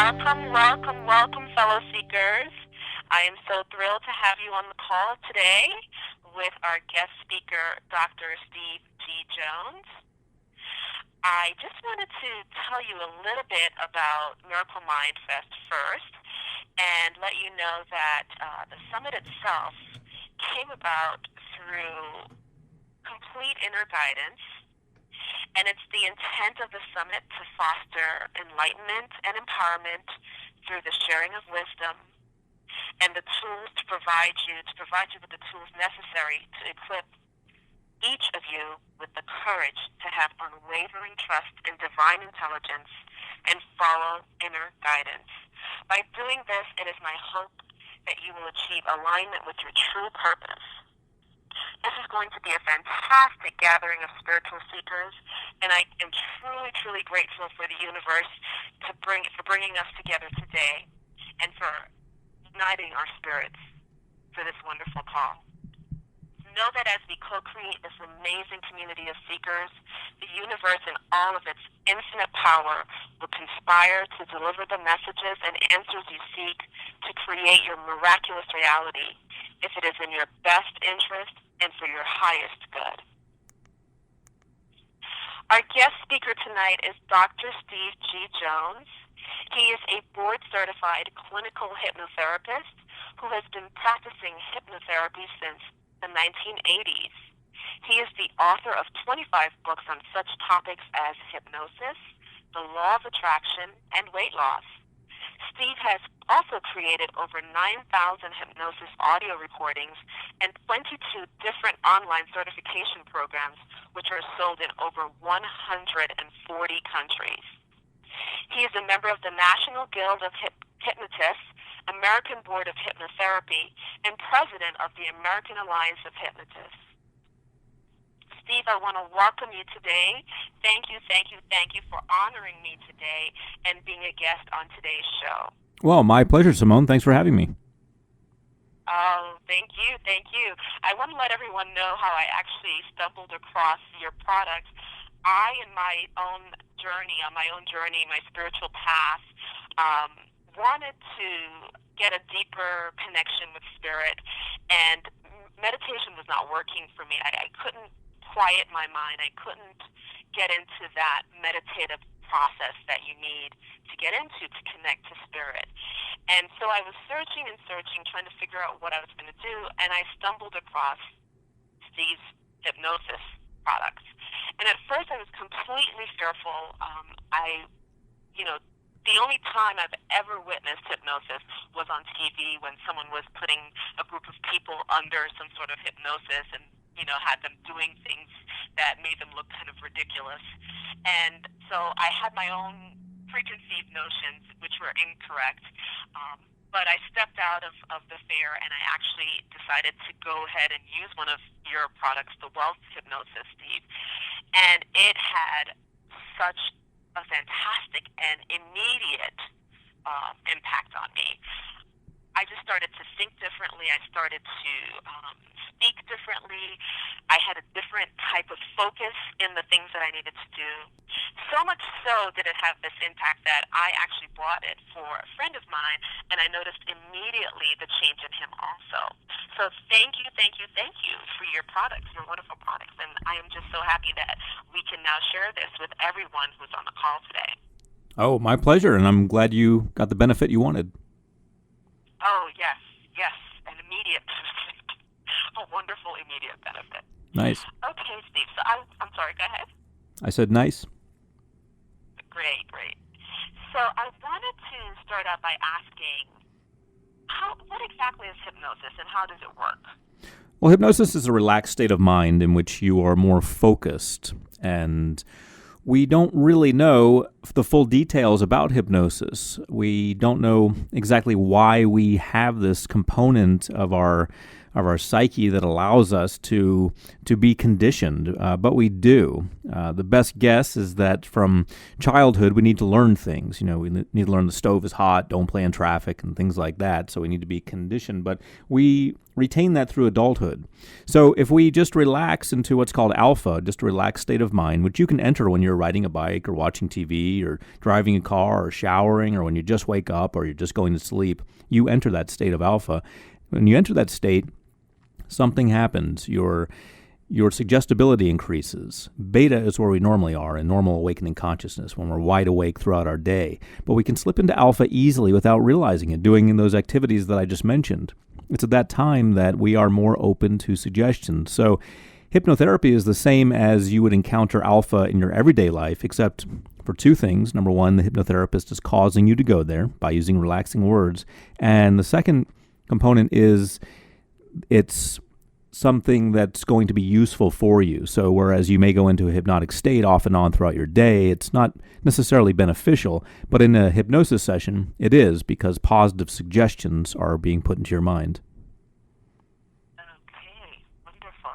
Welcome, fellow seekers. I am so thrilled to have you on the call today with our guest speaker, Dr. Steve G. Jones. I just wanted to tell you a little bit about Miracle Mindfest first and let you know that the summit itself came about through complete inner guidance. And it's the intent of the summit to foster enlightenment and empowerment through the sharing of wisdom and the tools to provide you with the tools necessary to equip each of you with the courage to have unwavering trust in divine intelligence and follow inner guidance. By doing this, it is my hope that you will achieve alignment with your true purpose. This is going to be a fantastic gathering of spiritual seekers, and I am truly grateful for the universe for bringing us together today and for uniting our spirits for this wonderful call. Know that as we co-create this amazing community of seekers, the universe in all of its infinite power will conspire to deliver the messages and answers you seek to create your miraculous reality if it is in your best interest and for your highest good. Our guest speaker tonight is Dr. Steve G. Jones. He is a board-certified clinical hypnotherapist who has been practicing hypnotherapy since the 1980s. He is the author of 25 books on such topics as hypnosis, the law of attraction, and weight loss. Steve has also created over 9,000 hypnosis audio recordings and 22 different online certification programs, which are sold in over 140 countries. He is a member of the National Guild of Hypnotists, American Board of Hypnotherapy, and president of the American Alliance of Hypnotists. Steve, I want to welcome you today. Thank you for honoring me today and being a guest on today's show. Well, my pleasure, Simone. Thanks for having me. Oh, thank you. I want to let everyone know how I actually stumbled across your product. On my own journey, my spiritual path, wanted to get a deeper connection with spirit, and meditation was not working for me. I couldn't quiet my mind. I couldn't get into that meditative process that you need to get into to connect to spirit. And so I was searching, trying to figure out what I was going to do, and I stumbled across Steve's hypnosis products. And at first I was completely fearful. The only time I've ever witnessed hypnosis was on TV when someone was putting a group of people under some sort of hypnosis and, had them doing things that made them look kind of ridiculous. And so I had my own preconceived notions, which were incorrect. But I stepped out of the fear, and I actually decided to go ahead and use one of your products, the Wealth Hypnosis, Steve. And it had such a fantastic and immediate impact on me. I just started to think differently. I started to speak differently. I had a different type of focus in the things that I needed to do. So much so did it have this impact that I actually bought it for a friend of mine, and I noticed immediately the change in him also. So thank you for your products, your wonderful products. And I am just so happy that we can now share this with everyone who's on the call today. Oh, my pleasure, and I'm glad you got the benefit you wanted. Oh, yes, an immediate benefit. A wonderful immediate benefit. Nice. Okay, Steve, so I'm sorry, go ahead. I said nice. Great. So I wanted to start out by asking, what exactly is hypnosis and how does it work? Well, hypnosis is a relaxed state of mind in which you are more focused, and we don't really know the full details about hypnosis. We don't know exactly why we have this component of our of our psyche that allows us to be conditioned, but we do. The best guess is that from childhood we need to learn things. We need to learn the stove is hot, don't play in traffic, and things like that. So we need to be conditioned, but we retain that through adulthood. So if we just relax into what's called alpha, just a relaxed state of mind, which you can enter when you're riding a bike or watching TV or driving a car or showering or when you just wake up or you're just going to sleep, you enter that state of alpha. When you enter that state, something happens. Your suggestibility increases. Beta is where we normally are in normal awakening consciousness, when we're wide awake throughout our day. But we can slip into alpha easily without realizing it, doing those activities that I just mentioned. It's at that time that we are more open to suggestions. So hypnotherapy is the same as you would encounter alpha in your everyday life, except for two things. Number one, the hypnotherapist is causing you to go there by using relaxing words. And the second component is it's something that's going to be useful for you. So whereas you may go into a hypnotic state off and on throughout your day, it's not necessarily beneficial, but in a hypnosis session, it is, because positive suggestions are being put into your mind. Okay, wonderful.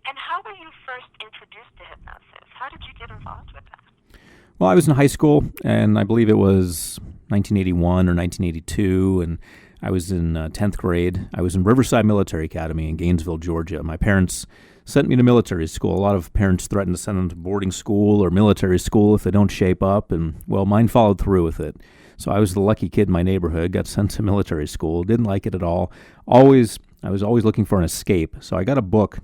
And how were you first introduced to hypnosis? How did you get involved with that? Well, I was in high school, and I believe it was 1981 or 1982, and I was in 10th grade. I was in Riverside Military Academy in Gainesville, Georgia. My parents sent me to military school. A lot of parents threaten to send them to boarding school or military school if they don't shape up, and, well, mine followed through with it. So I was the lucky kid in my neighborhood, got sent to military school, didn't like it at all. I was always looking for an escape, so I got a book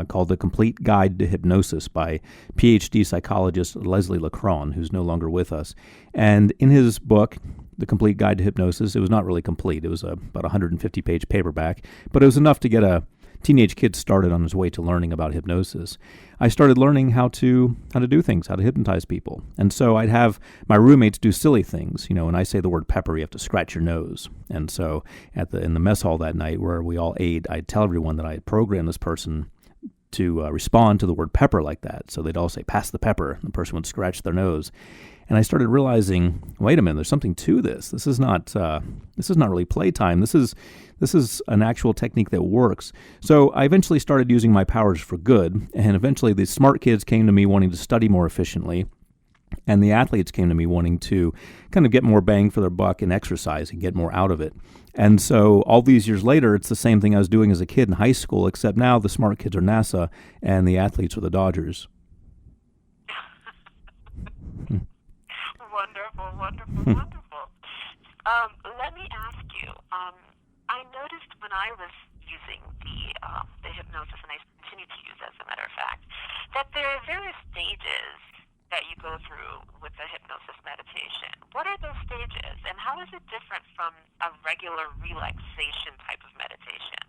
called The Complete Guide to Hypnosis by PhD psychologist Leslie Lacron, who's no longer with us. And in his book, The Complete Guide to Hypnosis, it was not really complete. It was about a 150-page paperback, but it was enough to get a teenage kid started on his way to learning about hypnosis. I started learning how to do things, how to hypnotize people. And so I'd have my roommates do silly things. When I say the word pepper, you have to scratch your nose. And so in the mess hall that night where we all ate, I'd tell everyone that I had programmed this person to respond to the word pepper like that. So they'd all say, "Pass the pepper," and the person would scratch their nose. And I started realizing, wait a minute, there's something to this. This is not really playtime. This is an actual technique that works. So I eventually started using my powers for good, and eventually the smart kids came to me wanting to study more efficiently, and the athletes came to me wanting to kind of get more bang for their buck and exercise and get more out of it. And so all these years later, it's the same thing I was doing as a kid in high school, except now the smart kids are NASA and the athletes are the Dodgers. Wonderful. Let me ask you, I noticed when I was using the hypnosis, and I continue to use as a matter of fact, that there are various stages that you go through with the hypnosis meditation. What are those stages, and how is it different from a regular relaxation type of meditation?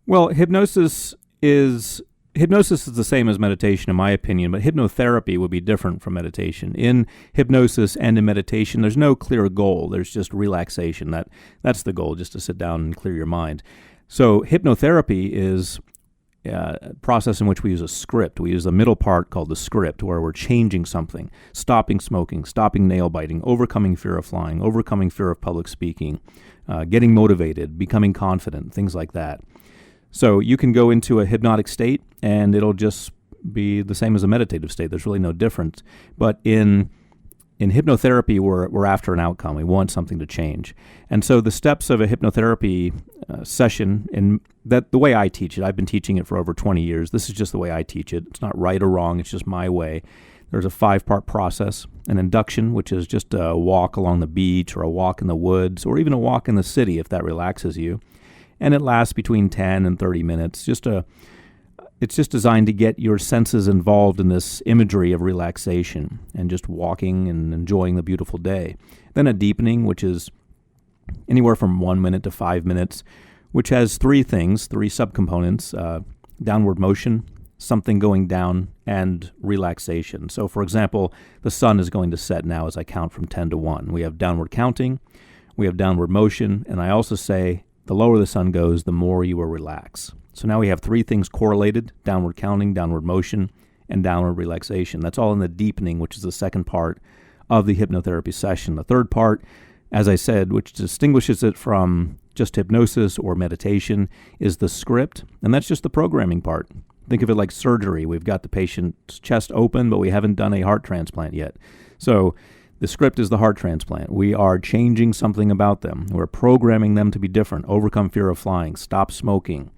Well, hypnosis is the same as meditation, in my opinion, but hypnotherapy would be different from meditation. In hypnosis and in meditation, there's no clear goal. There's just relaxation. That's the goal, just to sit down and clear your mind. So hypnotherapy is a process in which we use a script. We use the middle part called the script, where we're changing something, stopping smoking, stopping nail biting, overcoming fear of flying, overcoming fear of public speaking, getting motivated, becoming confident, things like that. So you can go into a hypnotic state, and it'll just be the same as a meditative state. There's really no difference. But in hypnotherapy, we're after an outcome. We want something to change. And so the steps of a hypnotherapy session, in that the way I teach it, I've been teaching it for over 20 years. This is just the way I teach it. It's not right or wrong. It's just my way. There's a 5-part process: an induction, which is just a walk along the beach or a walk in the woods or even a walk in the city if that relaxes you. And it lasts between 10 and 30 minutes. It's just designed to get your senses involved in this imagery of relaxation and just walking and enjoying the beautiful day. Then a deepening, which is anywhere from 1 minute to 5 minutes, which has 3 subcomponents: downward motion, something going down, and relaxation. So, for example, the sun is going to set now as I count from 10 to 1. We have downward counting, we have downward motion, and I also say the lower the sun goes, the more you will relax. So now we have 3 things correlated: downward counting, downward motion, and downward relaxation. That's all in the deepening, which is the second part of the hypnotherapy session. The third part as I said, which distinguishes it from just hypnosis or meditation, is the script, and that's just the programming part. Think of it like surgery. We've got the patient's chest open, but we haven't done a heart transplant yet. So the script is the heart transplant. We are changing something about them. We're programming them to be different, overcome fear of flying, stop smoking,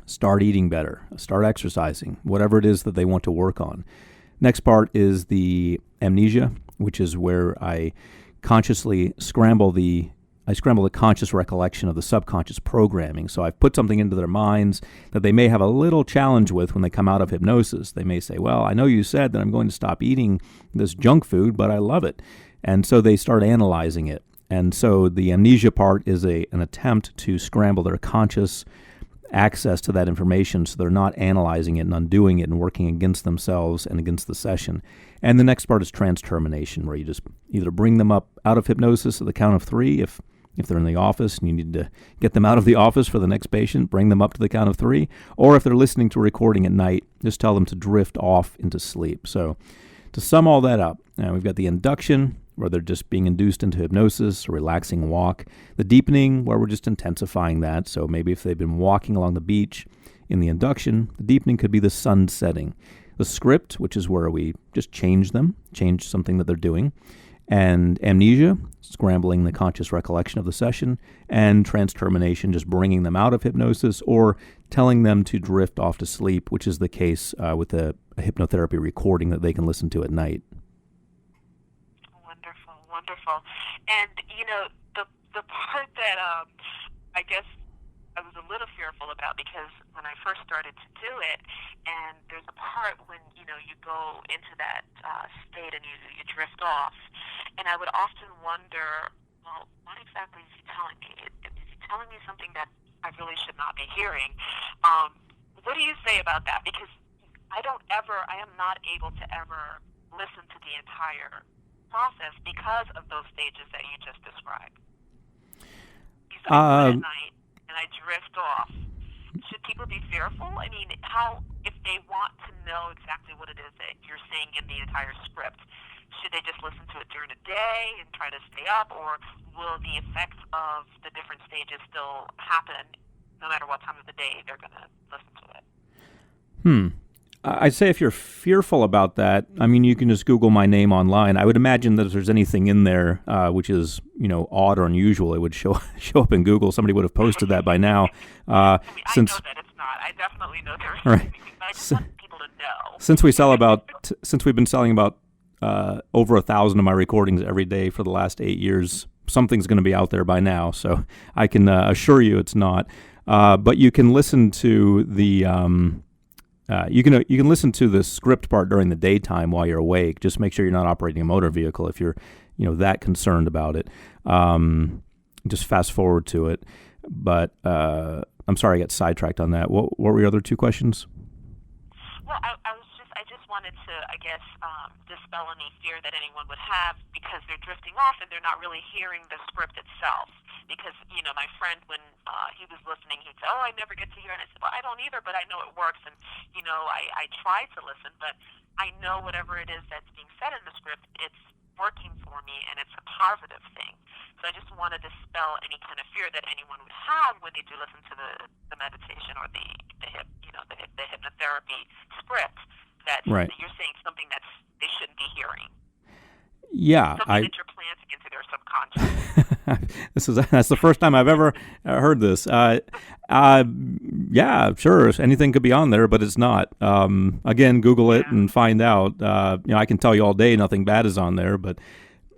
start eating better, start exercising, whatever it is that they want to work on. Next part is the amnesia, which is where I consciously scramble the conscious recollection of the subconscious programming. So I've put something into their minds that they may have a little challenge with when they come out of hypnosis. They may say, well, I know you said that I'm going to stop eating this junk food, but I love it. And so they start analyzing it. And so the amnesia part is an attempt to scramble their conscious access to that information so they're not analyzing it and undoing it and working against themselves and against the session. And the next part is trance termination, where you just either bring them up out of hypnosis at the count of 3 if they're in the office and you need to get them out of the office for the next patient, bring them up to the count of 3. Or if they're listening to a recording at night, just tell them to drift off into sleep. So to sum all that up, we've got the induction, where they're just being induced into hypnosis, a relaxing walk. The deepening, where we're just intensifying that. So maybe if they've been walking along the beach in the induction, the deepening could be the sun setting. The script, which is where we just change something that they're doing. And amnesia, scrambling the conscious recollection of the session. And trance termination, just bringing them out of hypnosis or telling them to drift off to sleep, which is the case with a hypnotherapy recording that they can listen to at night. Wonderful. And, the part that I guess I was a little fearful about, because when I first started to do it, and there's a part when, you go into that state and you drift off, and I would often wonder, well, what exactly is he telling me? Is he telling me something that I really should not be hearing? What do you say about that? Because I am not able to ever listen to the entire process because of those stages that you just described. At night and I drift off. Should people be fearful? I mean, if they want to know exactly what it is that you're saying in the entire script, should they just listen to it during the day and try to stay up, or will the effects of the different stages still happen no matter what time of the day they're going to listen to it? I'd say if you're fearful about that, I mean, you can just Google my name online. I would imagine that if there's anything in there which is, odd or unusual, it would show up in Google. Somebody would have posted that by now. I know that it's not. I definitely know there is. Right. But I just want people to know. Since we've been selling about over 1,000 of my recordings every day for the last 8 years, something's going to be out there by now. So I can assure you it's not. But you can listen to the you can listen to the script part during the daytime while you're awake. Just make sure you're not operating a motor vehicle if you're that concerned about it. Just fast forward to it. But I'm sorry I got sidetracked on that. What were your other 2 questions? Well, I just wanted to, I guess, dispel any fear that anyone would have because they're drifting off and they're not really hearing the script itself. Because, my friend, when he was listening, he'd say, I never get to hear it. And I said, well, I don't either, but I know it works. And, I try to listen, but I know whatever it is that's being said in the script, it's working for me, and it's a positive thing. So I just want to dispel any kind of fear that anyone would have when they do listen to the meditation or the hypnotherapy script, that you're saying something that they shouldn't be hearing. Yeah, something that you're planting into their subconscious. That's the first time I've ever heard this. Yeah, sure, anything could be on there, but it's not. Again, Google it and find out. I can tell you all day nothing bad is on there, but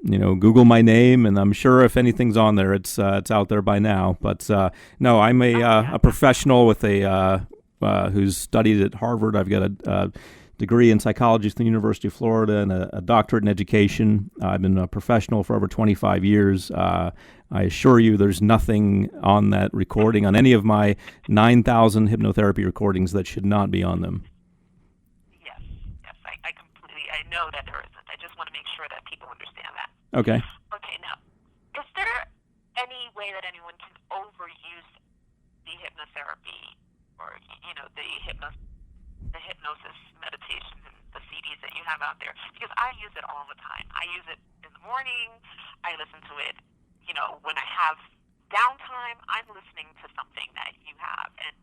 Google my name, and I'm sure if anything's on there, it's out there by now. But no, I'm a professional with who's studied at Harvard. I've got a degree in psychology from the University of Florida and a doctorate in education. I've been a professional for over 25 years. I assure you there's nothing on that recording, on any of my 9,000 hypnotherapy recordings, that should not be on them. Yes, I completely, I know that there isn't. I just want to make sure that people understand that. Okay. Okay, now, is there any way that anyone can overuse the hypnotherapy or, the hypnosis meditation and the CDs that you have out there? Because I use it all the time. I use it in the morning. I listen to it when I have downtime, I'm listening to something that you have, and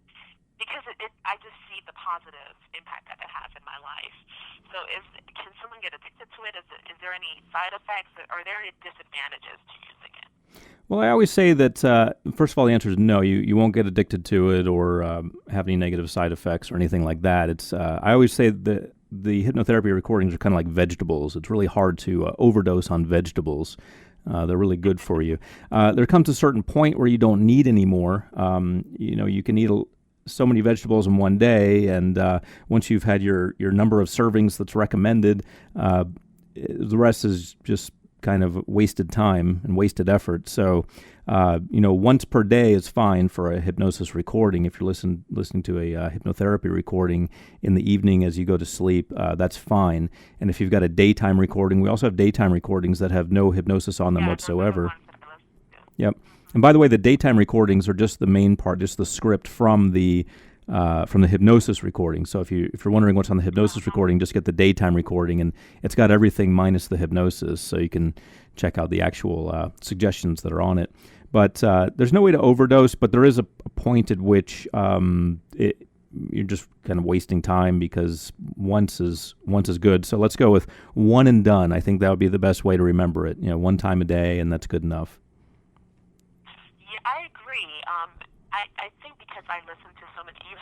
because I just see the positive impact that it has in my life. So can someone get addicted to it? Is there any side effects? Are there any disadvantages to using it? Well, I always say that, first of all, the answer is no. You won't get addicted to it or have any negative side effects or anything like that. I always say that the hypnotherapy recordings are kind of like vegetables. It's really hard to overdose on vegetables. They're really good for you. There comes a certain point where you don't need any more. You can eat so many vegetables in one day, and once you've had your number of servings that's recommended, the rest is just kind of wasted time and wasted effort. So, once per day is fine for a hypnosis recording. If you're listening to a hypnotherapy recording in the evening as you go to sleep, that's fine. And if you've got a daytime recording, we also have daytime recordings that have no hypnosis on them whatsoever. Yep. And by the way, the daytime recordings are just the main part, just the script from the hypnosis recording. So if you're wondering what's on the hypnosis recording, just get the daytime recording, and it's got everything minus the hypnosis, so you can check out the actual suggestions that are on it. But there's no way to overdose, but there is a point at which you're just kind of wasting time, because once is good. So let's go with one and done. I think that would be the best way to remember it. One time a day, and that's good enough. Yeah, I agree. I think because I listen to so many, you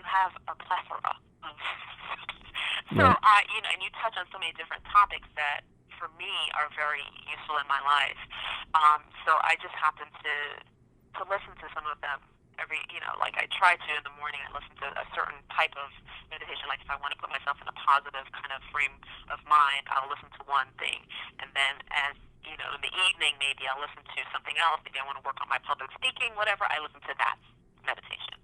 have a plethora of so yeah. And you touch on so many different topics that for me are very useful in my life. So I just happen to listen to some of them like I try to in the morning. I listen to a certain type of meditation. Like if I want to put myself in a positive kind of frame of mind, I'll listen to one thing, and then as in the evening, maybe I'll listen to something else. Maybe I want to work on my public speaking, whatever. I listen to that meditation.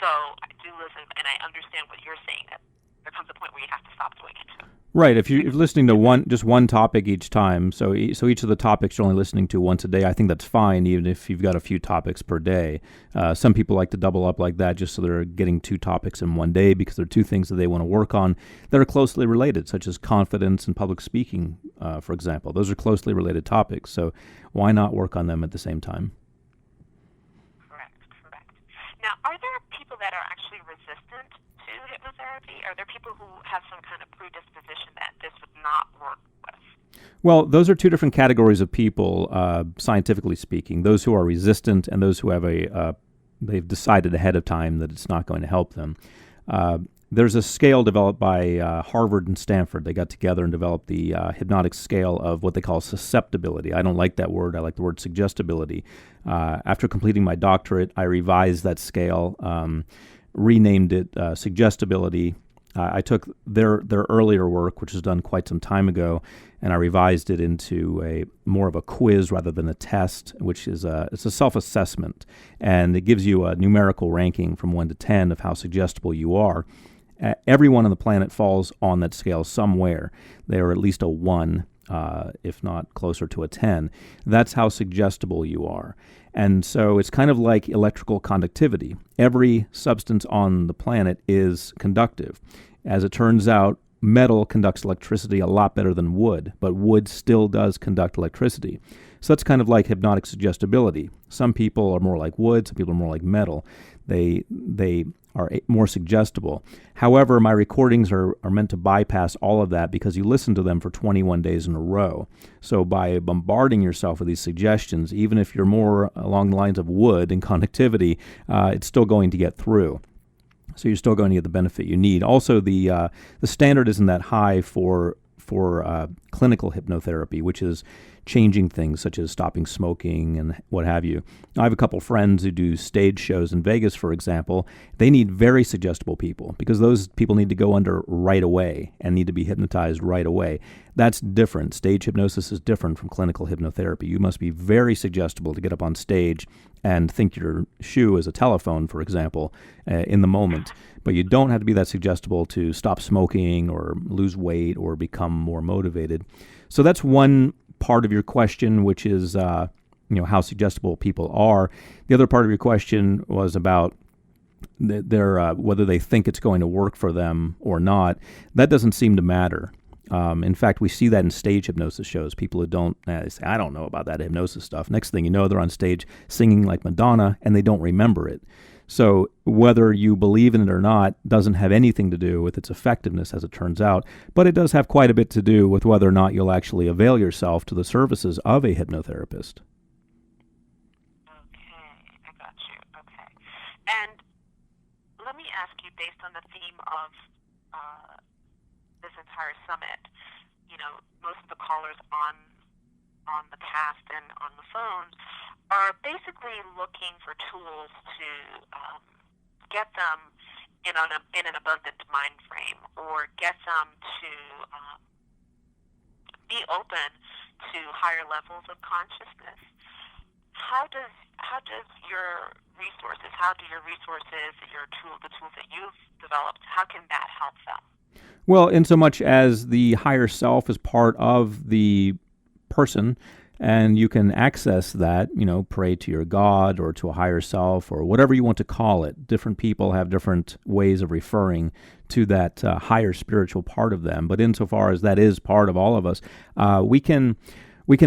So I do listen, and I understand what you're saying, that there comes a point where you have to stop doing it too. Right. If you're listening to just one topic each time, so each of the topics you're only listening to once a day, I think that's fine, even if you've got a few topics per day. Some people like to double up like that just so they're getting two topics in one day, because they're two things that they want to work on that are closely related, such as confidence and public speaking, for example. Those are closely related topics, so why not work on them at the same time? Correct. Now, are there people that are actually resistant to hypnotherapy? Are there people who have some kind of predisposition that this would not work with? Well, those are two different categories of people, scientifically speaking. Those who are resistant and those who have they've decided ahead of time that it's not going to help them. There's a scale developed by Harvard and Stanford. They got together and developed the hypnotic scale of what they call susceptibility. I don't like that word. I like the word suggestibility. After completing my doctorate, I revised that scale, renamed it Suggestibility. I took their earlier work, which was done quite some time ago, and I revised it into a more of a quiz rather than a test, which is it's a self-assessment, and it gives you a numerical ranking from 1 to 10 of how suggestible you are. Everyone on the planet falls on that scale somewhere. They are at least a 1, if not closer to a 10. That's how suggestible you are. And so it's kind of like electrical conductivity. Every substance on the planet is conductive. As it turns out, metal conducts electricity a lot better than wood, but wood still does conduct electricity. So that's kind of like hypnotic suggestibility. Some people are more like wood, some people are more like metal. They are more suggestible. However, my recordings are meant to bypass all of that because you listen to them for 21 days in a row. So by bombarding yourself with these suggestions, even if you're more along the lines of wood and conductivity, it's still going to get through. So you're still going to get the benefit you need. Also, the standard isn't that high for clinical hypnotherapy, which is changing things such as stopping smoking and what have you. I have a couple friends who do stage shows in Vegas, for example. They need very suggestible people because those people need to go under right away and need to be hypnotized right away. That's different. Stage hypnosis is different from clinical hypnotherapy. You must be very suggestible to get up on stage and think your shoe is a telephone, for example, in the moment. But you don't have to be that suggestible to stop smoking or lose weight or become more motivated. So that's one part of your question, which is how suggestible people are. The other part of your question was about whether they think it's going to work for them or not. That doesn't seem to matter. In fact, we see that in stage hypnosis shows. People who don't, they say, I don't know about that hypnosis stuff. Next thing you know, they're on stage singing like Madonna, and they don't remember it. So whether you believe in it or not doesn't have anything to do with its effectiveness, as it turns out, but it does have quite a bit to do with whether or not you'll actually avail yourself to the services of a hypnotherapist. Okay, I got you. Okay. And let me ask you, based on the theme of this entire summit, most of the callers on the cast and on the phone are basically looking for tools to get them in an abundant mind frame, or get them to be open to higher levels of consciousness. How do your resources, the tools that you've developed, how can that help them? Well, in so much as the higher self is part of the person, and you can access that, pray to your God or to a higher self or whatever you want to call it. Different people have different ways of referring to that higher spiritual part of them. But insofar as that is part of all of us, we can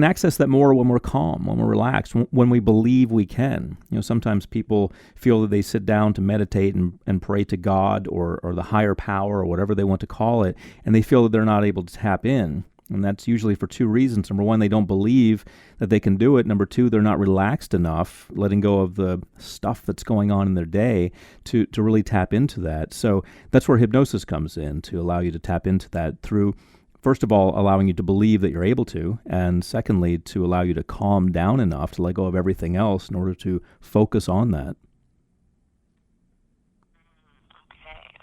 access that more when we're calm, when we're relaxed, when we believe we can. Sometimes people feel that they sit down to meditate and pray to God or the higher power or whatever they want to call it, and they feel that they're not able to tap in. And that's usually for two reasons. Number one, they don't believe that they can do it. Number two, they're not relaxed enough, letting go of the stuff that's going on in their day to really tap into that. So that's where hypnosis comes in, to allow you to tap into that through, first of all, allowing you to believe that you're able to, and secondly, to allow you to calm down enough to let go of everything else in order to focus on that.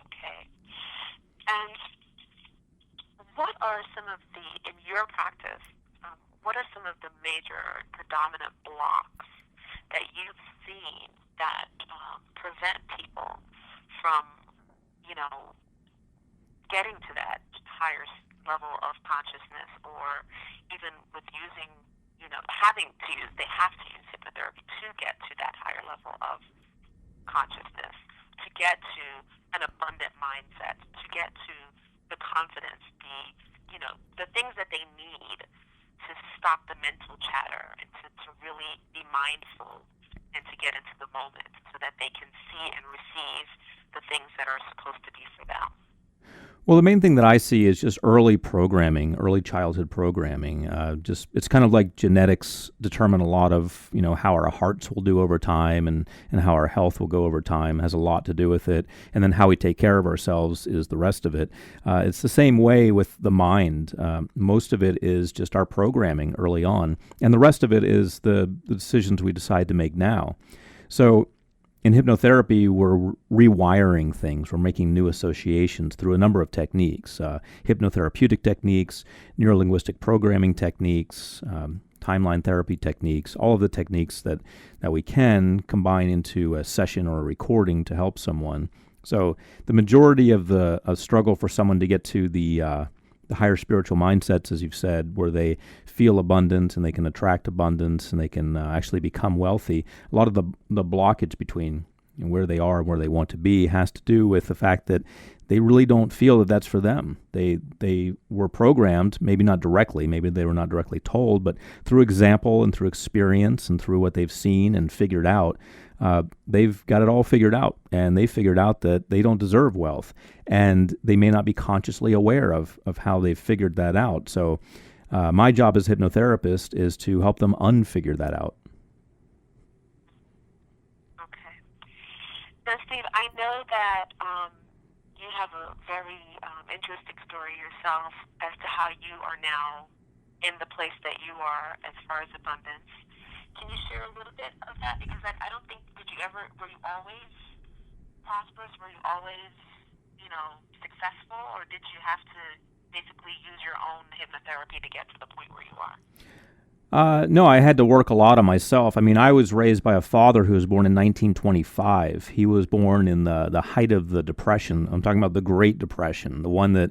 Okay. And what are some of in your practice, what are some of the major predominant blocks that you've seen that prevent people from, getting to that higher level of consciousness, or even with using, they have to use hypnotherapy to get to that higher level of consciousness, to get to an abundant mindset, to get to the confidence, the things that they need to stop the mental chatter and to really be mindful and to get into the moment so that they can see and receive the things that are supposed to be for them. Well, the main thing that I see is just early programming, early childhood programming. It's kind of like genetics determine a lot of, how our hearts will do over time and how our health will go over time has a lot to do with it. And then how we take care of ourselves is the rest of it. It's the same way with the mind. Most of it is just our programming early on. And the rest of it is the decisions we decide to make now. So in hypnotherapy, we're rewiring things. We're making new associations through a number of techniques, hypnotherapeutic techniques, neurolinguistic programming techniques, timeline therapy techniques, all of the techniques that we can combine into a session or a recording to help someone. So the majority of the struggle for someone to get to the higher spiritual mindsets, as you've said, where they feel abundant and they can attract abundance and they can actually become wealthy. A lot of the blockage between where they are and where they want to be has to do with the fact that they really don't feel that that's for them. They were programmed, maybe not directly, maybe they were not directly told, but through example and through experience and through what they've seen and figured out, they've got it all figured out, and they figured out that they don't deserve wealth, and they may not be consciously aware of how they've figured that out. So my job as a hypnotherapist is to help them unfigure that out. Okay. Now, Steve, I know that you have a very interesting story yourself as to how you are now in the place that you are as far as abundance. Can you share a little bit of that? Because I don't think, were you always prosperous? Were you always, successful? Or did you have to basically use your own hypnotherapy to get to the point where you are? No, I had to work a lot on myself. I mean, I was raised by a father who was born in 1925. He was born in the height of the Depression. I'm talking about the Great Depression, the one that,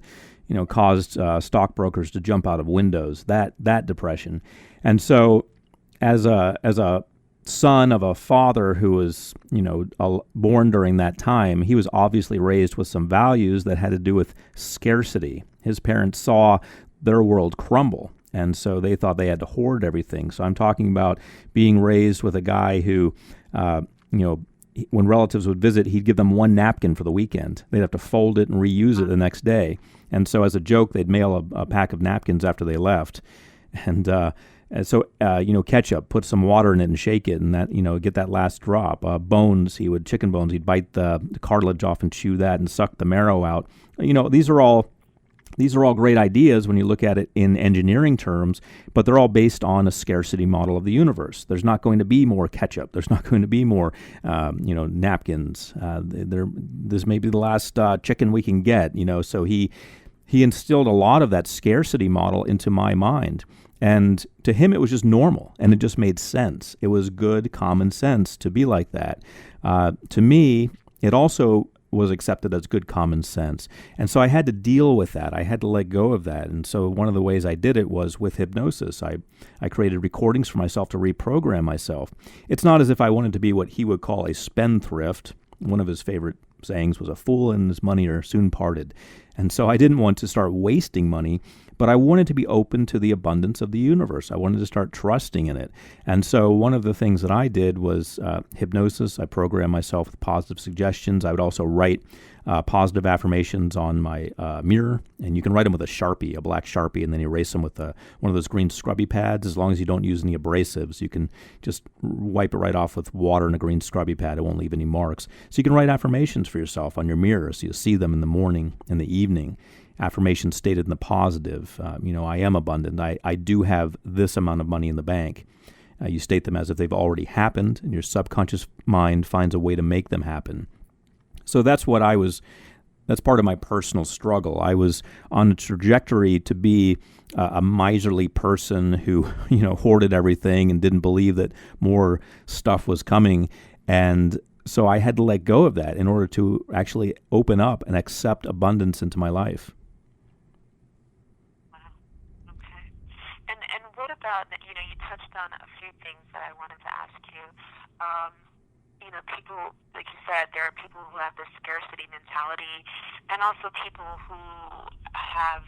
caused stockbrokers to jump out of windows, that Depression. And so as a son of a father who was, born during that time, he was obviously raised with some values that had to do with scarcity. His parents saw their world crumble, and so they thought they had to hoard everything. So I'm talking about being raised with a guy who, when relatives would visit, he'd give them one napkin for the weekend. They'd have to fold it and reuse it the next day. And so as a joke, they'd mail a pack of napkins after they left. And so, ketchup, put some water in it and shake it, and that, get that last drop. Bones, chicken bones, he'd bite the cartilage off and chew that and suck the marrow out. These are all great ideas when you look at it in engineering terms, but they're all based on a scarcity model of the universe. There's not going to be more ketchup. There's not going to be more, napkins. This may be the last chicken we can get. So he instilled a lot of that scarcity model into my mind. And to him, it was just normal, and it just made sense. It was good common sense to be like that. To me, it also was accepted as good common sense. And so I had to deal with that. I had to let go of that. And so one of the ways I did it was with hypnosis. I created recordings for myself to reprogram myself. It's not as if I wanted to be what he would call a spendthrift. One of his favorite sayings was, "A fool and his money are soon parted." And so I didn't want to start wasting money, but I wanted to be open to the abundance of the universe. I wanted to start trusting in it. And so one of the things that I did was hypnosis. I programmed myself with positive suggestions. I would also write positive affirmations on my mirror, and you can write them with a Sharpie, a black Sharpie, and then erase them with one of those green scrubby pads. As long as you don't use any abrasives, you can just wipe it right off with water and a green scrubby pad. It won't leave any marks. So you can write affirmations for yourself on your mirror, so you'll see them in the morning and the evening. Affirmations stated in the positive. I am abundant. I do have this amount of money in the bank. You state them as if they've already happened, and your subconscious mind finds a way to make them happen. So that's part of my personal struggle. I was on a trajectory to be a miserly person who, hoarded everything and didn't believe that more stuff was coming. And so I had to let go of that in order to actually open up and accept abundance into my life. And what about, you touched on a few things that I wanted to ask you. People, like you said, there are people who have this scarcity mentality, and also people who have,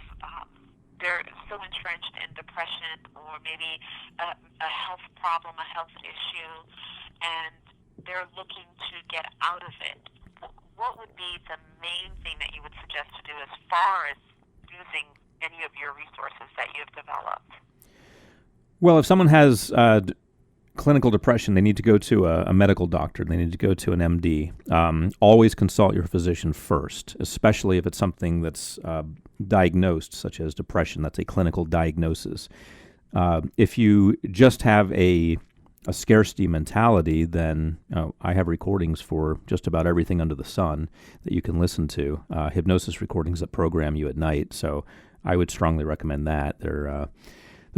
they're so entrenched in depression or maybe a health problem, a health issue, and they're looking to get out of it. What would be the main thing that you would suggest to do as far as using any of your resources that you've developed? Well, if someone has clinical depression, they need to go to a medical doctor. They need to go to an MD. Always consult your physician first, especially if it's something that's diagnosed, such as depression. That's a clinical diagnosis. If you just have a scarcity mentality, then I have recordings for just about everything under the sun that you can listen to. Hypnosis recordings that program you at night. So I would strongly recommend that. They're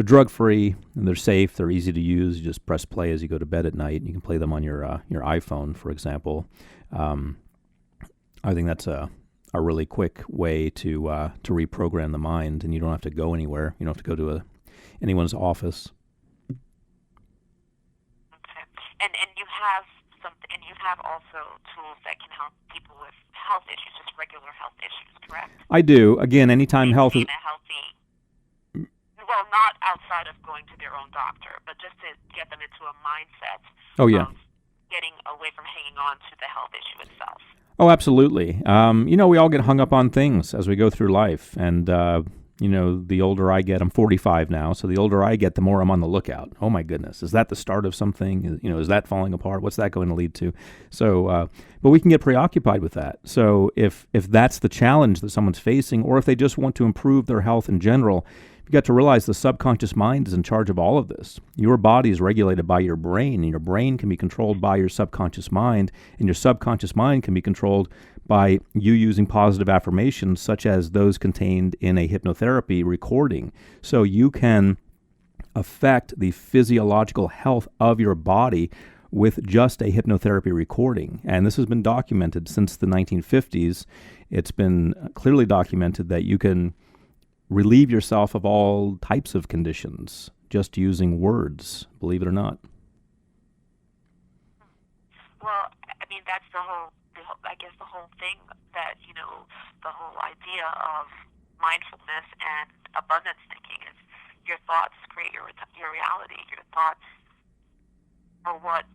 drug-free, and they're safe. They're easy to use. You just press play as you go to bed at night. You can play them on your iPhone, for example. I think that's a really quick way to reprogram the mind, and you don't have to go anywhere. You don't have to go to anyone's office. Okay, and you have and you have also tools that can help people with health issues, just regular health issues, correct? I do. Again, anytime health is healthy. Well, not outside of going to their own doctor, but just to get them into a mindset of getting away from hanging on to the health issue itself. Oh, absolutely. We all get hung up on things as we go through life. And, the older I get, I'm 45 now, so the older I get, the more I'm on the lookout. Oh, my goodness. Is that the start of something? Is that falling apart? What's that going to lead to? So, but we can get preoccupied with that. So if that's the challenge that someone's facing, or if they just want to improve their health in general, you got to realize the subconscious mind is in charge of all of this. Your body is regulated by your brain, and your brain can be controlled by your subconscious mind, and your subconscious mind can be controlled by you using positive affirmations such as those contained in a hypnotherapy recording. So you can affect the physiological health of your body with just a hypnotherapy recording. And this has been documented since the 1950s. It's been clearly documented that you can relieve yourself of all types of conditions just using words, believe it or not. Well, I mean, that's I guess the whole thing that, the whole idea of mindfulness and abundance thinking is your thoughts create your reality. Your thoughts are what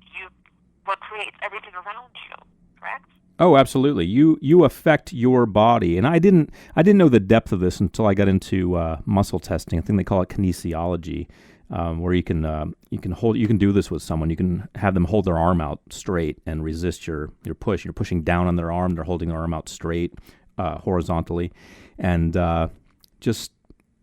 creates everything around you, correct? Oh, absolutely. You affect your body, and I didn't know the depth of this until I got into muscle testing. I think they call it kinesiology, where you can do this with someone. You can have them hold their arm out straight and resist your push. You're pushing down on their arm; they're holding their arm out straight, horizontally, and just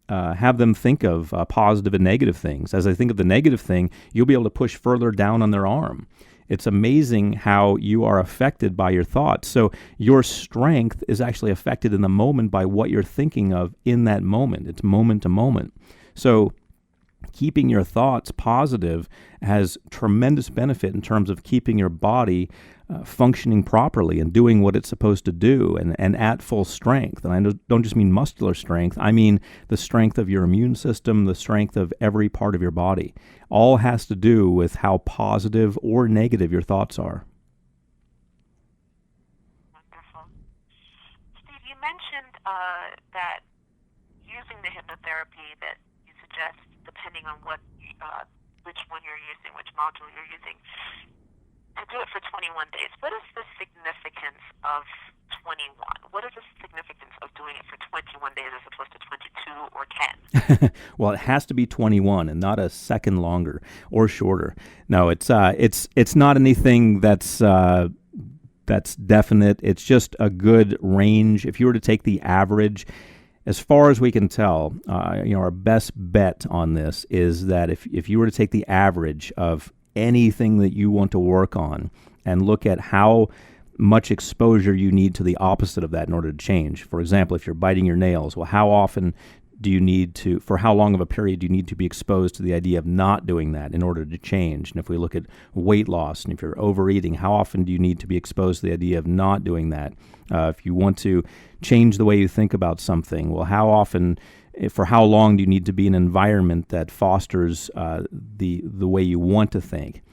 have them think of positive and negative things. As they think of the negative thing, you'll be able to push further down on their arm. It's amazing how you are affected by your thoughts. So your strength is actually affected in the moment by what you're thinking of in that moment. It's moment to moment. So keeping your thoughts positive has tremendous benefit in terms of keeping your body functioning properly and doing what it's supposed to do and at full strength. And I don't just mean muscular strength. I mean the strength of your immune system, the strength of every part of your body. All has to do with how positive or negative your thoughts are. Wonderful. Steve, you mentioned that using the hypnotherapy that you suggest, depending on which one you're using, which module you're using, to do it for 21 days. What is the significance of 21? What is the significance of doing it for 21 days as opposed to 22 or 10? Well, it has to be 21 and not a second longer or shorter. No, it's not anything that's definite. It's just a good range. If you were to take the average, as far as we can tell, our best bet on this is that if you were to take the average of anything that you want to work on and look at how much exposure you need to the opposite of that in order to change. For example, if you're biting your nails, well, how often do you need to, for how long of a period do you need to be exposed to the idea of not doing that in order to change? And if we look at weight loss, and if you're overeating, how often do you need to be exposed to the idea of not doing that? If you want to change the way you think about something, well, how often, for how long do you need to be in an environment that fosters the way you want to think?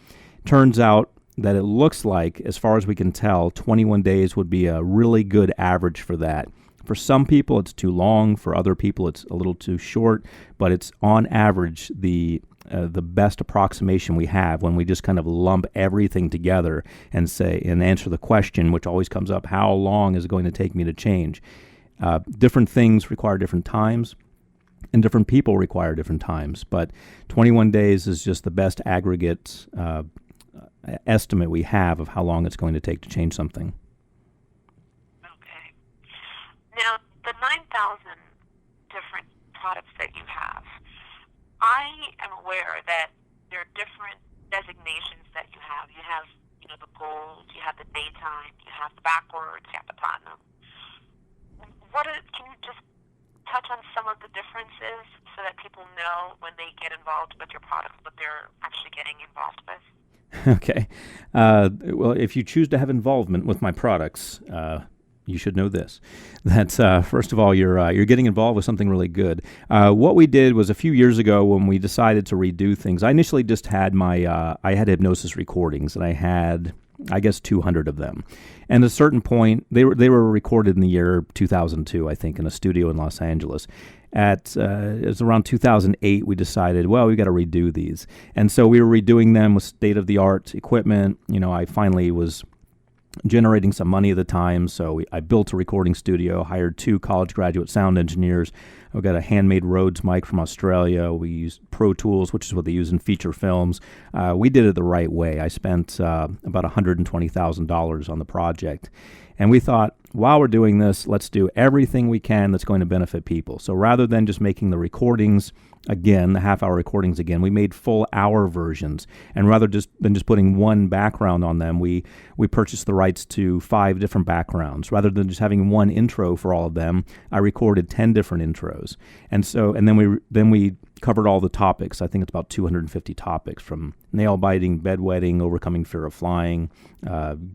Turns out that it looks like, as far as we can tell, 21 days would be a really good average for that. For some people, it's too long. For other people, it's a little too short. But it's on average the best approximation we have when we just kind of lump everything together and answer the question, which always comes up: how long is it going to take me to change? Different things require different times, and different people require different times. But 21 days is just the best aggregate estimate we have of how long it's going to take to change something. Okay. Now, the 9,000 different products that you have, I am aware that there are different designations that you have. You have, the gold, you have the daytime, you have the backwards, you have the platinum. Can you just touch on some of the differences so that people know when they get involved with your products what they're actually getting involved with? Okay. Well, if you choose to have involvement with my products, you should know this. That first of all, you're getting involved with something really good. What we did was a few years ago when we decided to redo things. I initially just had I had hypnosis recordings, and I had, I guess, 200 of them. And at a certain point, they were recorded in the year 2002, I think, in a studio in Los Angeles. It was around 2008, we decided, well, we got to redo these. And so we were redoing them with state-of-the-art equipment. I finally was generating some money at the time, so I built a recording studio, hired 2 college graduate sound engineers. I've got a handmade Rhodes mic from Australia. We used Pro Tools, which is what they use in feature films. We did it the right way. I spent about $120,000 on the project. And we thought, while we're doing this, let's do everything we can that's going to benefit people. So rather than just making the recordings again, the half-hour recordings again, we made full-hour versions. And rather than just putting one background on them, we purchased the rights to 5 different backgrounds. Rather than just having one intro for all of them, I recorded 10 different intros. And then we covered all the topics. I think it's about 250 topics, from nail biting, bedwetting, overcoming fear of flying,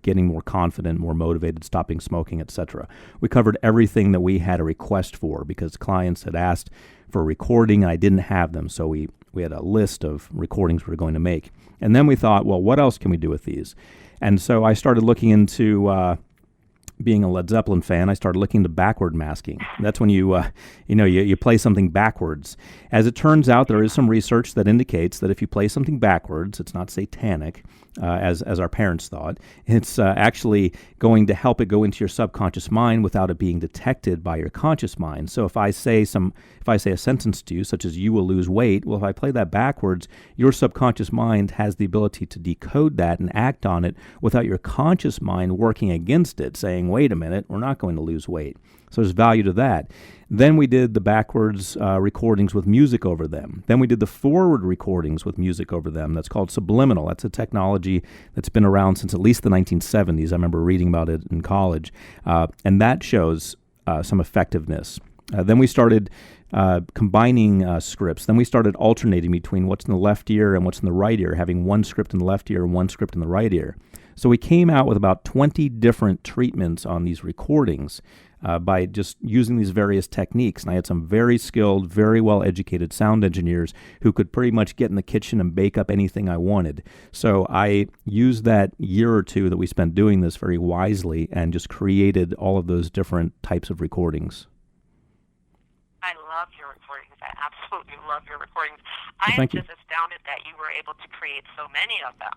getting more confident, more motivated, stopping smoking, etc. We covered everything that we had a request for, because clients had asked for a recording and I didn't have them. So we had a list of recordings we were going to make. And then we thought, well, what else can we do with these? And so I started looking into being a Led Zeppelin fan. I started looking into backward masking. That's when you play something backwards. As it turns out, there is some research that indicates that if you play something backwards, it's not satanic, as our parents thought. It's actually going to help it go into your subconscious mind without it being detected by your conscious mind. So if I say a sentence to you, such as "you will lose weight," well, if I play that backwards, your subconscious mind has the ability to decode that and act on it without your conscious mind working against it, saying, "Wait a minute, we're not going to lose weight." So there's value to that. Then we did the backwards recordings with music over them. Then we did the forward recordings with music over them. That's called subliminal. That's a technology that's been around since at least the 1970s. I remember reading about it in college. And that shows some effectiveness. Then we started combining scripts. Then we started alternating between what's in the left ear and what's in the right ear, having one script in the left ear and one script in the right ear. So we came out with about 20 different treatments on these recordings by just using these various techniques. And I had some very skilled, very well-educated sound engineers who could pretty much get in the kitchen and bake up anything I wanted. So I used that year or two that we spent doing this very wisely and just created all of those different types of recordings. I love your recordings. I absolutely love your recordings. I am just astounded that you were able to create so many of them.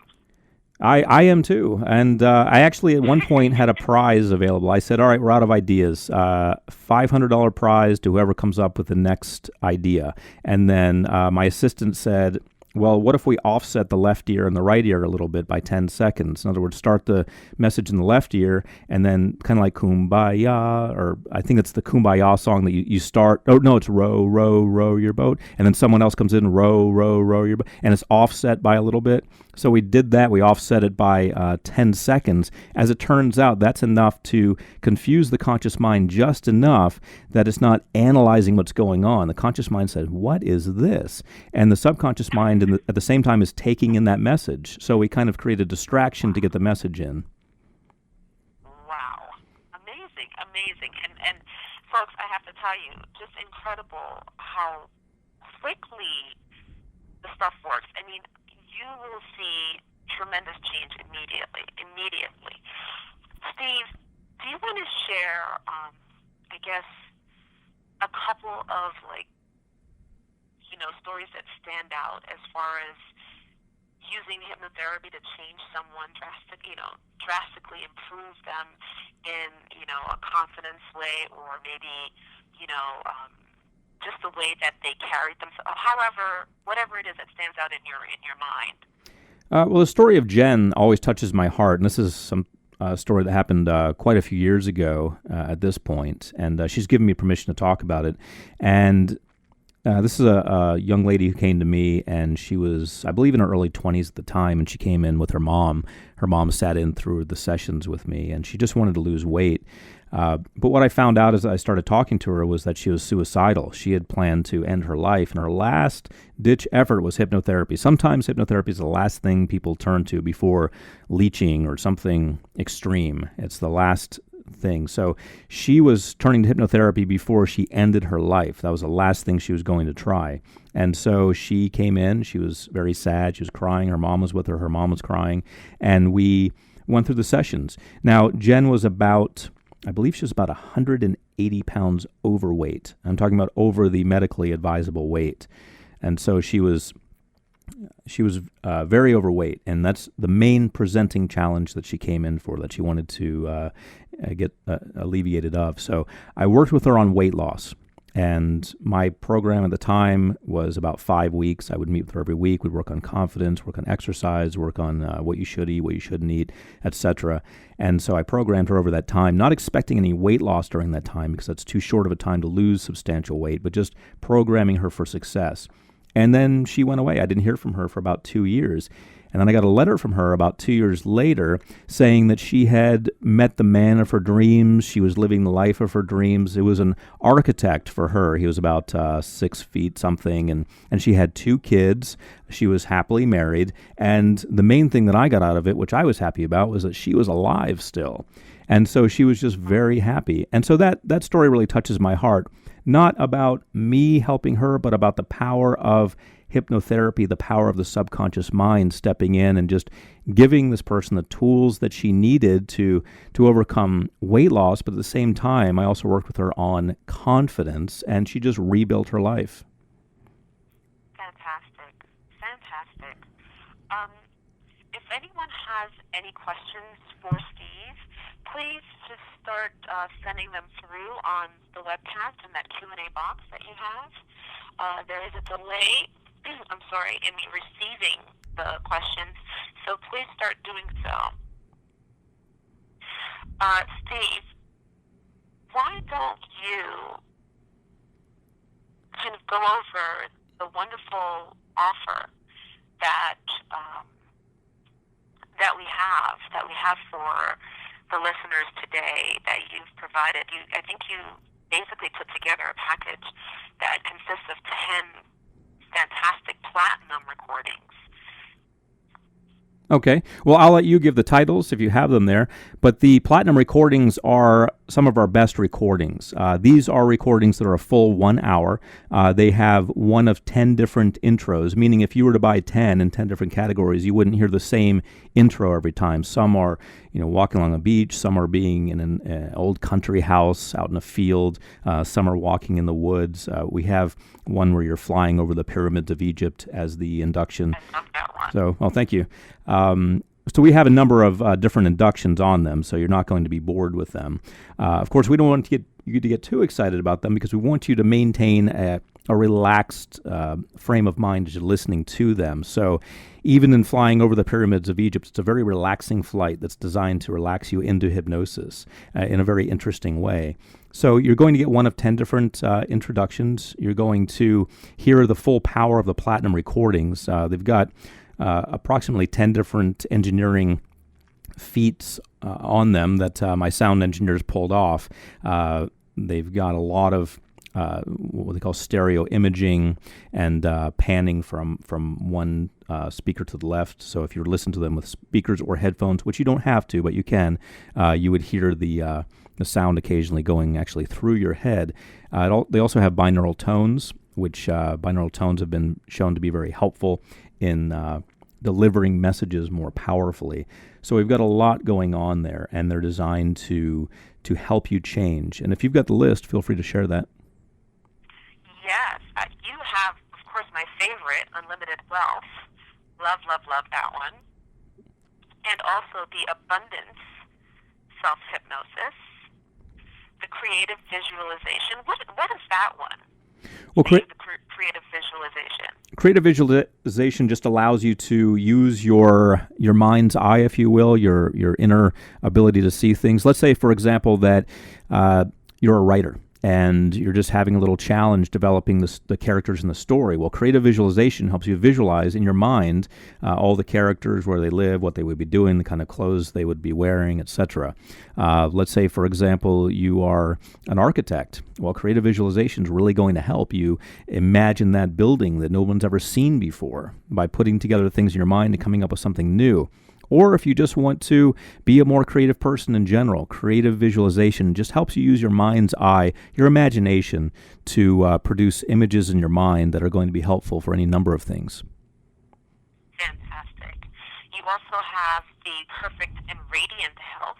I am too. And I actually at one point had a prize available. I said, all right, we're out of ideas. $500 prize to whoever comes up with the next idea. And then my assistant said, well, what if we offset the left ear and the right ear a little bit by 10 seconds? In other words, start the message in the left ear and then kind of like Kumbaya, or I think it's the Kumbaya song that you start. Oh, no, it's row, row, row your boat. And then someone else comes in, row, row, row your boat. And it's offset by a little bit. So we did that. We offset it by 10 seconds. As it turns out, that's enough to confuse the conscious mind just enough that it's not analyzing what's going on. The conscious mind says, what is this? And the subconscious mind at the same time is taking in that message. So we kind of create a distraction to get the message in. Wow. Amazing, amazing. And folks, I have to tell you, just incredible how quickly the stuff works. I mean, you will see tremendous change immediately. Steve, do you want to share, I guess, a couple of, stories that stand out as far as using hypnotherapy to change someone drastically improve them in, a confidence way, or maybe, just the way that they carried themselves, whatever it is that stands out in your mind. Well, the story of Jen always touches my heart, and this is some story that happened quite a few years ago at this point, and she's given me permission to talk about it. And this is a young lady who came to me, and she was, I believe, in her early 20s at the time, and she came in with her mom. Her mom sat in through the sessions with me, and she just wanted to lose weight. But what I found out as I started talking to her was that she was suicidal. She had planned to end her life, and her last-ditch effort was hypnotherapy. Sometimes hypnotherapy is the last thing people turn to before leeching or something extreme. It's the last thing. So she was turning to hypnotherapy before she ended her life. That was the last thing she was going to try. And so she came in. She was very sad. She was crying. Her mom was with her. Her mom was crying. And we went through the sessions. Now, Jen was I believe she was about 180 pounds overweight. I'm talking about over the medically advisable weight. And so she was very overweight, and that's the main presenting challenge that she came in for, that she wanted to get alleviated of. So I worked with her on weight loss, and my program at the time was about 5 weeks. I would meet with her every week. We'd work on confidence, work on exercise, work on what you should eat, what you shouldn't eat, etc. And so I programmed her over that time, not expecting any weight loss during that time because that's too short of a time to lose substantial weight, but just programming her for success. And then she went away. I didn't hear from her for about 2 years. And then I got a letter from her about 2 years later saying that she had met the man of her dreams. She was living the life of her dreams. It was an architect for her. He was about 6 feet something, and she had 2 kids. She was happily married. And the main thing that I got out of it, which I was happy about, was that she was alive still. And so she was just very happy. And so that story really touches my heart, not about me helping her, but about the power of hypnotherapy, the power of the subconscious mind stepping in and just giving this person the tools that she needed to overcome weight loss. But at the same time, I also worked with her on confidence, and she just rebuilt her life. Fantastic. If anyone has any questions for Steve, please just start sending them through on the webcast in that Q&A box that you have. There is a delay, in me receiving the questions, so please start doing so. Steve, why don't you kind of go over the wonderful offer that we have for the listeners today that you've provided? I think you basically put together a package that consists of 10 fantastic platinum recordings. Okay. Well, I'll let you give the titles if you have them there. But the platinum recordings are some of our best recordings. These are recordings that are a full 1 hour. They have one of 10 different intros, meaning if you were to buy 10 in 10 different categories, you wouldn't hear the same intro every time. Some are, walking along a beach. Some are being in an old country house out in a field. Some are walking in the woods. We have one where you're flying over the pyramids of Egypt as the induction. I love that one. So, well, thank you. So we have a number of different inductions on them, so you're not going to be bored with them. Of course, we don't want you to get too excited about them because we want you to maintain a relaxed frame of mind as you're listening to them. So even in flying over the pyramids of Egypt, it's a very relaxing flight that's designed to relax you into hypnosis in a very interesting way. So you're going to get one of 10 different introductions. You're going to hear the full power of the platinum recordings. They've got approximately 10 different engineering feats on them that my sound engineers pulled off. They've got a lot of what they call stereo imaging and panning from one speaker to the left. So if you listen to them with speakers or headphones, which you don't have to, but you can, you would hear the sound occasionally going actually through your head. They also have binaural tones, which binaural tones have been shown to be very helpful in delivering messages more powerfully. So we've got a lot going on there, and they're designed to help you change. And if you've got the list, feel free to share that. Yes, you have, of course, my favorite, Unlimited Wealth. Love that one. And also the Abundance Self-Hypnosis, the Creative Visualization. What is that one? Well, creative visualization. Creative visualization just allows you to use your mind's eye, if you will, your inner ability to see things. Let's say, for example, that you're a writer and you're just having a little challenge developing the characters in the story. Well, creative visualization helps you visualize in your mind all the characters, where they live, what they would be doing, the kind of clothes they would be wearing, etc. Let's say, for example, you are an architect. Well, creative visualization is really going to help you imagine that building that no one's ever seen before by putting together things in your mind and coming up with something new. Or if you just want to be a more creative person in general, creative visualization just helps you use your mind's eye, your imagination, to produce images in your mind that are going to be helpful for any number of things. Fantastic. You also have the Perfect and Radiant Health.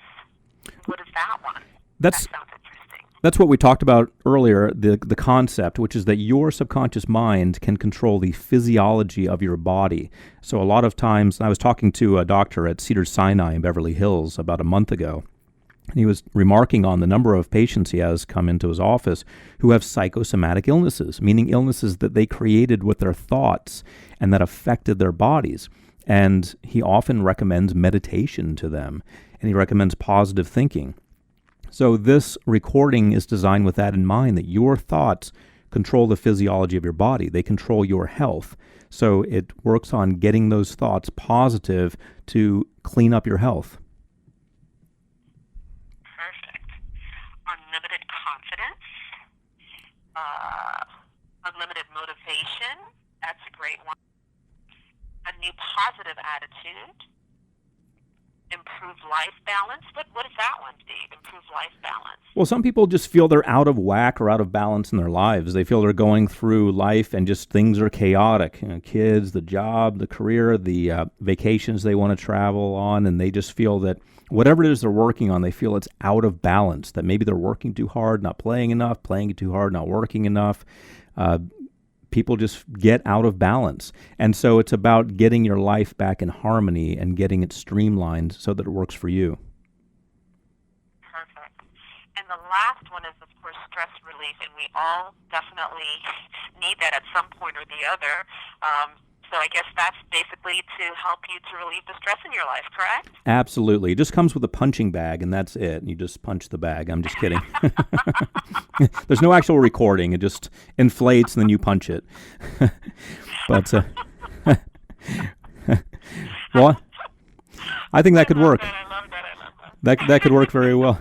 What is that one? That sounds interesting. That's what we talked about earlier, the concept, which is that your subconscious mind can control the physiology of your body. So a lot of times, I was talking to a doctor at Cedars-Sinai in Beverly Hills about a month ago, and he was remarking on the number of patients he has come into his office who have psychosomatic illnesses, meaning illnesses that they created with their thoughts and that affected their bodies. And he often recommends meditation to them, and he recommends positive thinking. So this recording is designed with that in mind, that your thoughts control the physiology of your body. They control your health. So it works on getting those thoughts positive to clean up your health. Perfect. Unlimited confidence, unlimited motivation. That's a great one. A new positive attitude. Improved life balance. What is that one, Steve? Improved life balance. Well, some people just feel they're out of whack or out of balance in their lives. They feel they're going through life and just things are chaotic. Kids, the job, the career, the vacations they want to travel on, and they just feel that whatever it is they're working on, they feel it's out of balance, that maybe they're working too hard, not playing enough, playing too hard, not working enough. People just get out of balance. And so it's about getting your life back in harmony and getting it streamlined so that it works for you. Perfect. And the last one is, of course, stress relief, and we all definitely need that at some point or the other. So I guess that's basically to help you to relieve the stress in your life, correct? Absolutely. It just comes with a punching bag, and that's it. You just punch the bag. I'm just kidding. There's no actual recording. It just inflates, and then you punch it. But, well, I think that could work. I love that. That could work very well.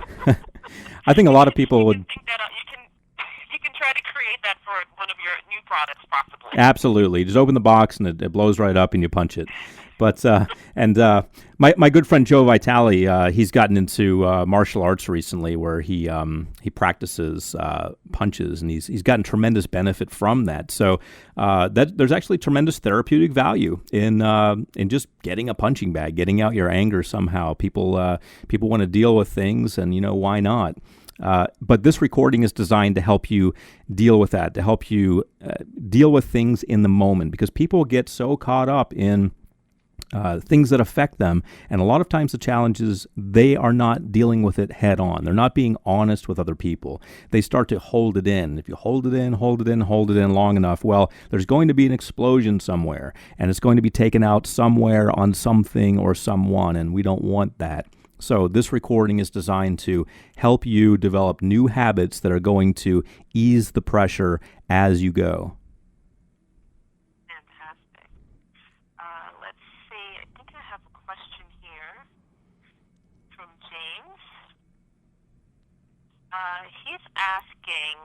I think a lot of people would... You can try to create that for one of your new products, possibly. Absolutely. Just open the box and it blows right up and you punch it. But my good friend Joe Vitale, he's gotten into martial arts recently, where he practices punches, and he's gotten tremendous benefit from that. So there's actually tremendous therapeutic value in just getting a punching bag, getting out your anger somehow. People want to deal with things, and why not? But this recording is designed to help you deal with that, to help you deal with things in the moment, because people get so caught up in things that affect them. And a lot of times the challenge is they are not dealing with it head on. They're not being honest with other people. They start to hold it in. If you hold it in long enough, well, there's going to be an explosion somewhere, and it's going to be taken out somewhere on something or someone, and we don't want that. So this recording is designed to help you develop new habits that are going to ease the pressure as you go. Fantastic. Let's see. I think I have a question here from James. He's asking,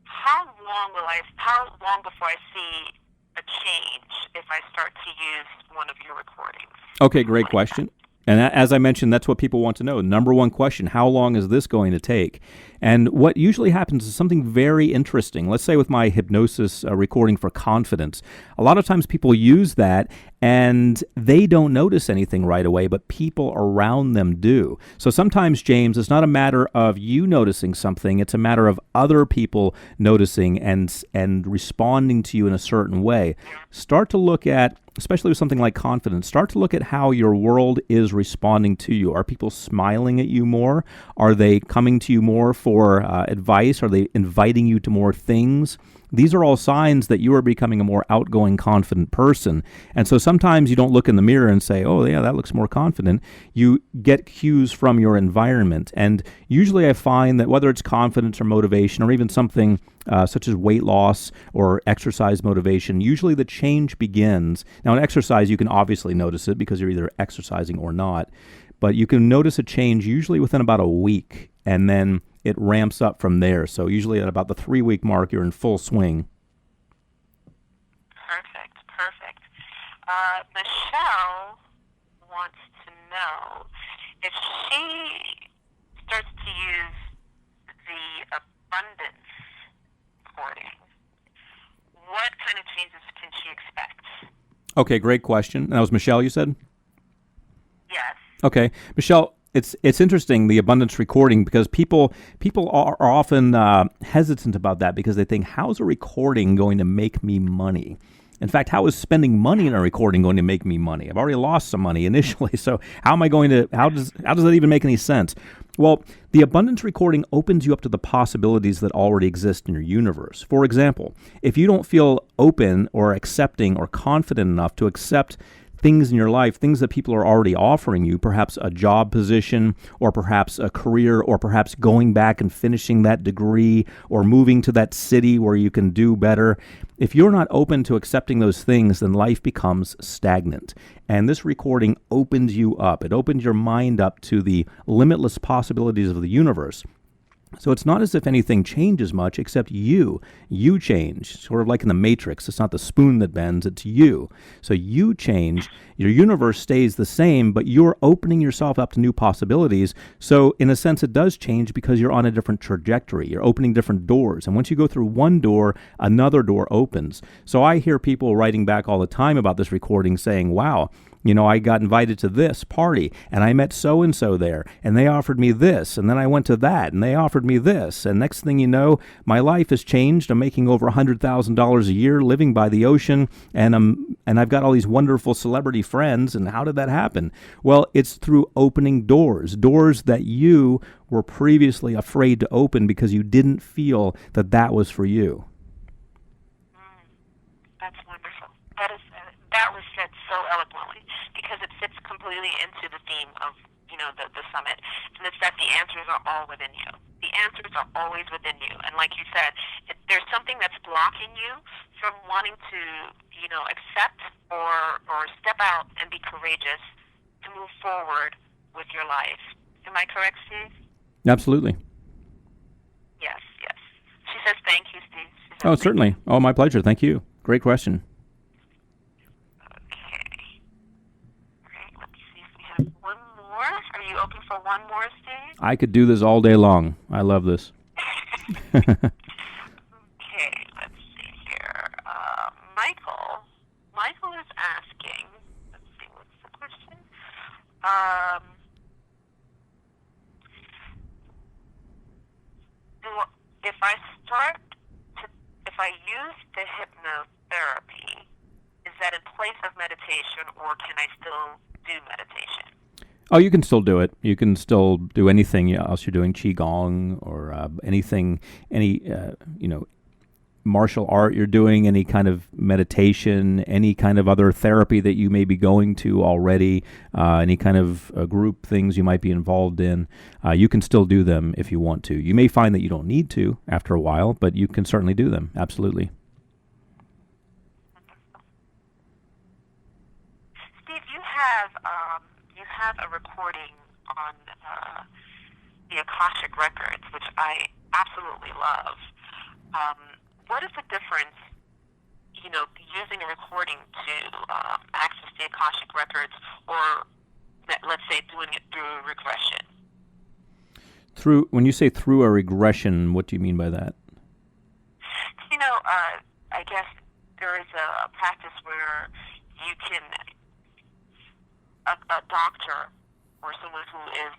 how long before I see a change if I start to use one of your recordings? Okay, great question. And as I mentioned, that's what people want to know. Number one question, how long is this going to take? And what usually happens is something very interesting. Let's say with my hypnosis recording for confidence, a lot of times people use that and they don't notice anything right away, but people around them do. So sometimes, James, it's not a matter of you noticing something. It's a matter of other people noticing and responding to you in a certain way. Start to look at, especially with something like confidence, start to look at how your world is responding to you. Are people smiling at you more? Are they coming to you more for advice? Are they inviting you to more things? These are all signs that you are becoming a more outgoing, confident person. And so sometimes you don't look in the mirror and say, oh, yeah, that looks more confident. You get cues from your environment. And usually I find that whether it's confidence or motivation or even something such as weight loss or exercise motivation, usually the change begins. Now, in exercise, you can obviously notice it because you're either exercising or not. But you can notice a change usually within about a week, and then it ramps up from there. So usually at about the 3-week mark, you're in full swing. Perfect. Michelle wants to know if she starts to use the abundance recording, what kind of changes can she expect? Okay, great question. That was Michelle, you said? Yes. Okay, Michelle, it's interesting, the abundance recording, because people are often hesitant about that because they think, how's a recording going to make me money? In fact, how is spending money in a recording going to make me money? I've already lost some money initially, so how does that even make any sense? Well, the abundance recording opens you up to the possibilities that already exist in your universe. For example, if you don't feel open or accepting or confident enough to accept things in your life, things that people are already offering you, perhaps a job position, or perhaps a career, or perhaps going back and finishing that degree, or moving to that city where you can do better. If you're not open to accepting those things, then life becomes stagnant. And this recording opens you up. It opens your mind up to the limitless possibilities of the universe. So it's not as if anything changes much, except you. You change, sort of like in the Matrix. It's not the spoon that bends, it's you. So you change. Your universe stays the same, but you're opening yourself up to new possibilities. So in a sense, it does change because you're on a different trajectory. You're opening different doors. And once you go through one door, another door opens. So I hear people writing back all the time about this recording saying, wow, I got invited to this party, and I met so-and-so there, and they offered me this, and then I went to that, and they offered me this, and next thing you know, my life has changed. I'm making over $100,000 a year, living by the ocean, and I've got all these wonderful celebrity friends, and how did that happen? Well, it's through opening doors that you were previously afraid to open because you didn't feel that was for you. That's wonderful. That was said so eloquently, because it fits completely into the theme of the summit, and it's that the answers are all within you. The answers are always within you, and like you said, if there's something that's blocking you from wanting to accept or step out and be courageous to move forward with your life. Am I correct, Steve? Absolutely. Yes. She says thank you, Steve. Oh, certainly. Oh, my pleasure. Thank you. Great question. Are you open for one more, Steve? I could do this all day long. I love this. Okay, let's see here. Michael is asking, let's see, what's the question? If I use the hypnotherapy, is that in place of meditation, or can I still do meditation? Oh, you can still do it. You can still do anything else you're doing, qigong or anything, any martial art you're doing, any kind of meditation, any kind of other therapy that you may be going to already, any kind of group things you might be involved in. You can still do them if you want to. You may find that you don't need to after a while, but you can certainly do them. Absolutely. Steve, you have a recording on the Akashic Records, which I absolutely love. What is the difference, using a recording to access the Akashic Records, or let's say doing it through regression? When you say through a regression, what do you mean by that? I guess there is a practice where you can, a doctor or someone who is,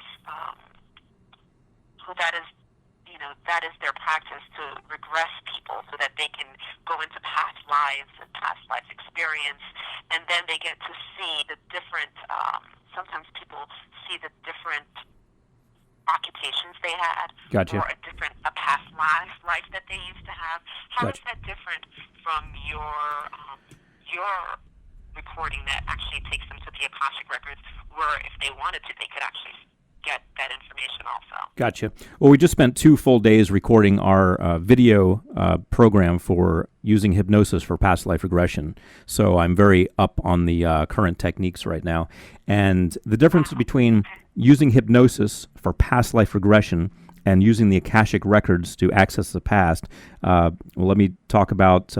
that is their practice, to regress people so that they can go into past lives and past life experience, and then they get to see the different, sometimes people see the different occupations they had, Gotcha. or a past life that they used to have. How Gotcha. is that different from your recording that actually takes them to the Akashic Records, where if they wanted to, they could actually get that information also? Gotcha. Well, we just spent 2 full days recording our video program for using hypnosis for past life regression. So I'm very up on the current techniques right now. And the difference between using hypnosis for past life regression and using the Akashic Records to access the past. Let me talk about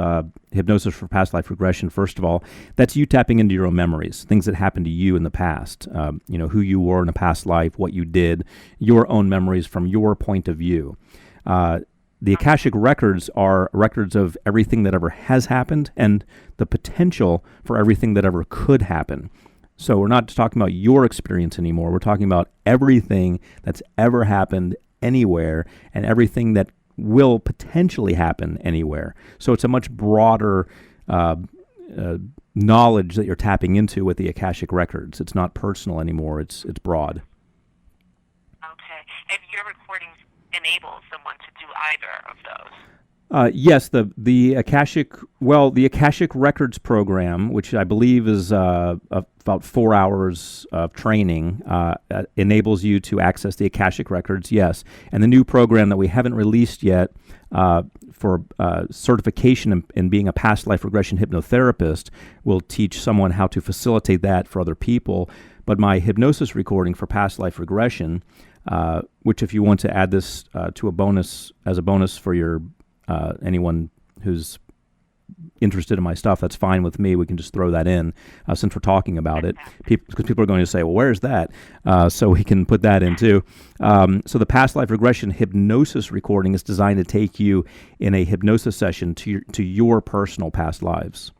hypnosis for past life regression. First of all, that's you tapping into your own memories, things that happened to you in the past, who you were in a past life, what you did, your own memories from your point of view. The Akashic Records are records of everything that ever has happened and the potential for everything that ever could happen. So we're not talking about your experience anymore. We're talking about everything that's ever happened anywhere and everything that will potentially happen anywhere. So it's a much broader knowledge that you're tapping into with the Akashic Records. It's not personal anymore. It's broad. Okay. And your recordings enable someone to do either of those? Yes, the Akashic Records program, which I believe is about 4 hours of training, enables you to access the Akashic Records. Yes, and the new program that we haven't released yet for certification in being a past life regression hypnotherapist will teach someone how to facilitate that for other people. But my hypnosis recording for past life regression, which if you want to add this to a bonus as a bonus for your anyone who's interested in my stuff, that's fine with me. We can just throw that in since we're talking about it, because people are going to say, well, where's that? So we can put that in too. So the past life regression hypnosis recording is designed to take you in a hypnosis session to your personal past lives.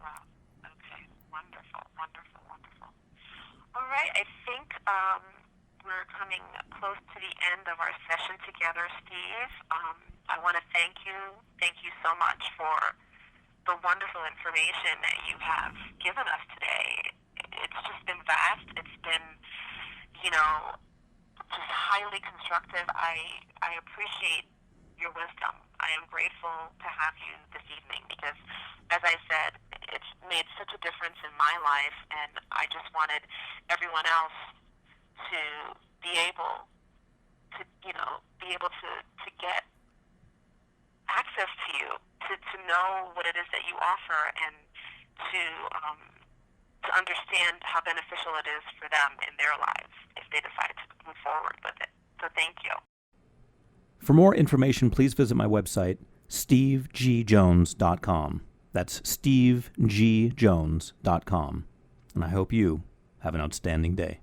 Wow. Okay. Wonderful. Wonderful. Wonderful. All right. I think we're coming close to the end of our session together, Steve. I want to thank you. Thank you so much for the wonderful information that you have given us today. It's just been vast. It's been, just highly constructive. I appreciate your wisdom. I am grateful to have you this evening because, as I said, it's made such a difference in my life, and I just wanted everyone else to be able to, to get access to you, to know what it is that you offer, and to understand how beneficial it is for them in their lives if they decide to move forward with it. So thank you. For more information, please visit my website, stevegjones.com. That's stevegjones.com. And I hope you have an outstanding day.